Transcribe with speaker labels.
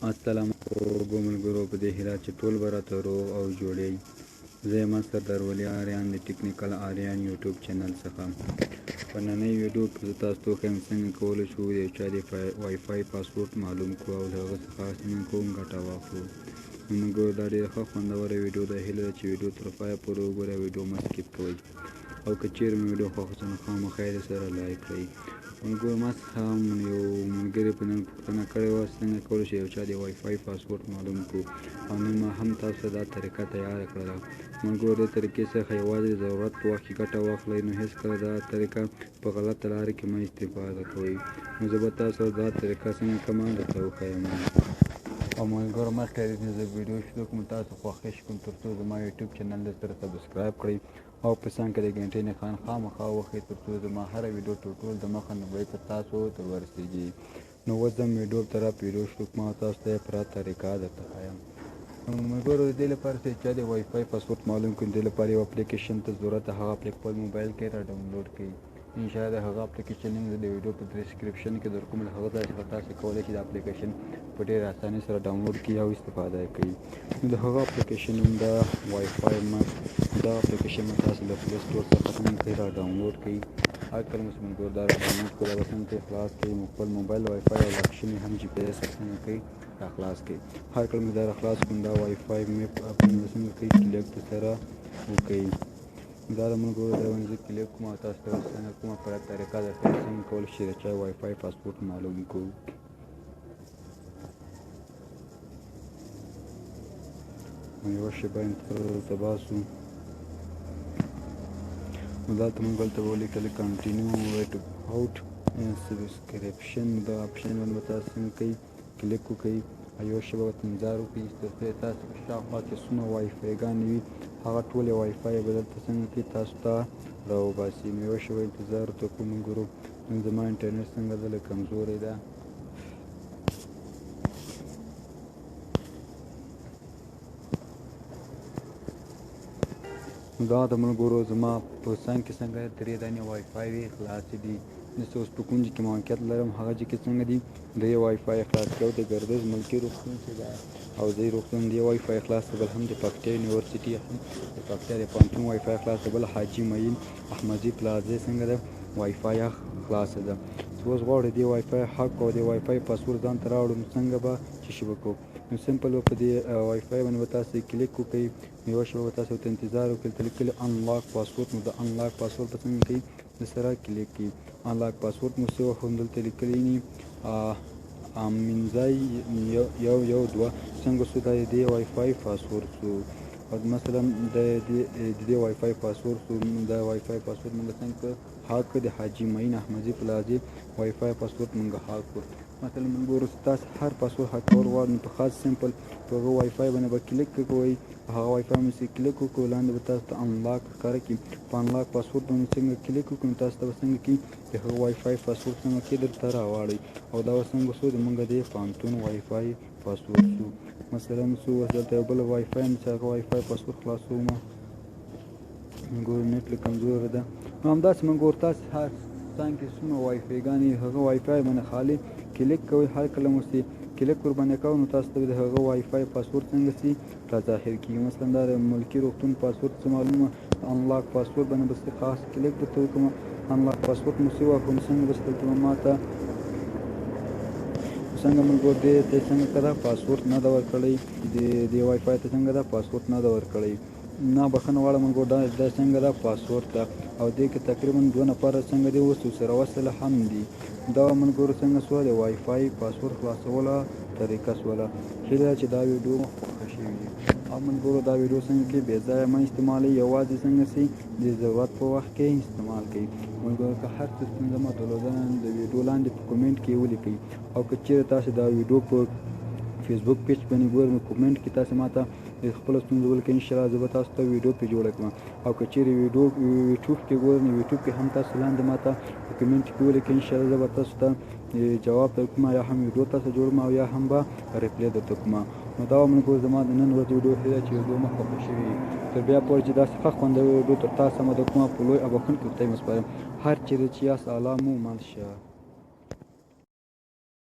Speaker 1: السلام علیکم ملګرو، په دې هیله چې ټول به راته روغ او جوړ یئ. زه یم سردار ولی آریان د ټیکنیکل آریان یوټیوب چینل څخه. په نننۍ ویډیو کې زه تاسو ته وښیم څنګه کولی شو د یو چا د وای فای پاسورډ معلوم کړو او د هغه څخه څنګه کوم ګټه واخلو. نو ملګرو، دا ډېره ښه خوندوره ویډیو ده. هیله ده چې ویډیو تر پایه پورې وګورئ، ویډیو مه سکیپ کوئ. او که چیرې مو ویډیو خوښه شوه نو خامخا یې سره لایک کړئ. ملګرو، ما څخه یو ملګري په نن پوښتنه کړې وه څنګه کولی شو یو چا د وای فای پاسورډ معلوم کړو، او نن ما هم تاسو ته دا طریقه تیاره کړله. ملګرو، دې طریقې څخه یوازې د ضرورت په وخت کې ګټه واخلئ، نو هېڅکله دا طریقه په غلطه لاره کې مه استفاده کوئ. نو زه به تاسو دا طریقه څنګه کومه درته وښیم. او ملګرو، مخکې چې زه ویډیو شروع کړم تاسو خوښیش کوم تر څو زما یوټیوب چینل سره سبسکرایب کړئ او په څنګ کې د ګنټې نښان خامخا ووهئ تر څو زما هره ویډیو ټول د مخه نه بیرته تاسو ته ورسیږي. نو اوس ځم ویډیو طرف ویډیو شروع کړم او تاسو ته یې پوره طریقه درته ښیم. ملګرو، د دې لپاره چې چا د وای فای پاسورډ معلوم کړي، د دې لپاره یو اپلیکیشن ته ضرورت ده. هغه خپل موبایل کې را ډاونلوډ کړئ. انشاءالله د هغه اپلیکیشن لینک د ویډیو په ډسکرپشن کې درکوم. د هغه ځای څخه تاسو کولی شئ د اپلیکیشن په ډېره اسانۍ سره ډاونلوډ کړئ او استفاده یې کړئ. نو د هغه اپلیکیشن نوم ده وای فای مپ. دا اپلیکیشن به تاسو له پلی سټور څخه څنګه را ډاونلوډ کړئ. هر کله مو ملګرو دا را ډاونلوډ کړو، دا څنګه خلاص کړئ. خپل موبایل وای فای او لاک شوي هم جی پی ایس څنګه کړئ را خلاص کړئ. هر کله مو دا را خلاص کړم، دا وای فای مپ څنګه کړئ کلیک سره وکړئ. دا د ملګرو دا باندې زه کلیک کوم او تاسو ته څنګه کومه پوره طریقه درته څنګه کولی شئ د چا وای فای پاسورډ معلوم کړو. یوه شیبه انتظار ورته باسو. نو دلته موږ دلته به ولیکل کنټینیو ویټ آوټ سبسکرپشن. دا اپشن باندې به تاسو څنګه کوئ کلیک وکړئ او یوه شیبه ورته انتظار وکړئ تر څو تاسو په شاوخوا کې څومره وای فایګانې وي هغه ټولې وای فای به دلته څنګه کوي تاسو ته راوباسي. نو یوه شیبه انتظار ورته وکړو. ملګرو، نن زما انټرنیټ څنګه ده لږ کمزوری ده. دا د ملګرو زما په څنګ کې څنګه 3 دانې وای فای وي خلاصې دي. زه اوس په کوم ځای کې موقعیت لرم هغه ځای کې څنګه دي 3 وای فای خلاص کړو. د ګردیز ملکي روغتون چې ده او ځای روغتون د وای فای خلاص دی. بل هم د پکتیا یونیورسټي هم د پکتیا د پوهنتون وای فای خلاص دی. بل حاجي معین احمدي پلازې څنګه ده وای فای خلاصه ده. اوس غواړو دې وای فای حق او د وای فای پاسورډ ځان ته راوړو، نو څنګه به څه شی وکړو. نو سمپل به په دې وای فای باندې به تاسو کلیک وکړئ. یوه شیبه به تاسو ورته انتظار وکړئ. دلته لیکلي انلاک پاسورډ. نو د انلاک پاسورډ به څنګه کوئ د سره کلیک کړئ. انلاک پاسورډ مو څه وخت دلته لیکلی ني امینځای 112 څنګه شو دا د دې وای فای پاسورډ شو. او مثلا د دې وای فای پاسورډ شو. دا وای فای پاسورډ موږ څنګه هاک کړ. د حاجي معین احمدي پلازې وای فای پاسورډ موږ هاک کړ. مثلا ملګرو، تاسو هر پاسورډ هاک کول غواړئ نو په خاص سمپل په هغه وای فای باندې به کلیک کوئ. هغه وای فای باندې کلیک وکړو، لاندې به تاسو ته انلاک ښکاره کړي. په انلاک پاسورډ باندې څنګه کلیک وکړو نو تاسو ته به څنګه کړي د هغه وای فای پاسورډ څنګه کړي درته راواړئ. او دا به څنګه شو د موږ د پوهنتون وای فای پاسورډ شو. مثلا شو اوس دلته یو بل وای فای چې هغه وای فای پاسورډ خلاصوم. ملګرو، نیټ لږ کمزوری ده. نو همداسې ملګرو تاسو هر څنګه کې څومره وای فایګانې هغه وای فای باندې خالي کلیک کوئ. هر کله مو چې کلیک ورباندې کوو نو تاسو ته د هغه وای فای پاسورډ څنګه سي را ظاهر کېږي. مثلا دا د ملکي روغتون پاسورډ څه معلومه انلاک پاسورډ باندې بس خاص کلیک درته وکړم. انلاک پاسورډ مو څه واخلم څنګه بس درته ما ته څنګه ملګرو دې ته څنګه دا پاسورډ نه ده ورکړی. د وای فای ته څنګه دا پاسورډ نه ده ورکړی. نه بخښنه غواړم ملګرو، دا څنګه دا پاسورډ ده او دې کې تقریبا 2 نفره څنګه دي اوس سره وصله هم دي. دا ملګرو څنګه شوه د وای فای پاسورډ خلاصوله طریقه شوله. هیله ده چې دا ویډیو خوښه شوې وي. او ملګرو دا ویډیو څنګه کې بې ځایه مه استعمالوئ، یوازې څنګه سي د ضرورت په وخت کې استعمال کړئ. ملګرو، که هر څه ستونزه مطلوبه ده د ویډیو لاندې په کومنټ کې ولیکئ. او که چیرې تاسو دا ویډیو په فیسبوک پیج باندې ګورئ نو کومنټ کې تاسو ماته خپله ستونزه ولیکئ. انشاءالله زه به تاسو ته ویډیو پرې جوړه کړم. او که چیرې ویډیو یوټیوب کې ګورئ نو یوټیوب کې هم تاسو لاندې ماته په کومنټ کې ولیکئ. انشاءالله زه به تاسو ته جواب درکړم، یا هم ویډیو تاسو جوړم او یا هم به ریپلی درته کوم. نو دا ملګرو زما د نن ورځې ویډیو هیله چې ویډیو مو خوښه شوې وي. تر بیا پورې چې داسې ښه خوندوره ویډیو تر تاسو سمه د کومه په لوی او بخښونکي خدای مو سپارم. هر چیرې چې یاست الله مو مل شه.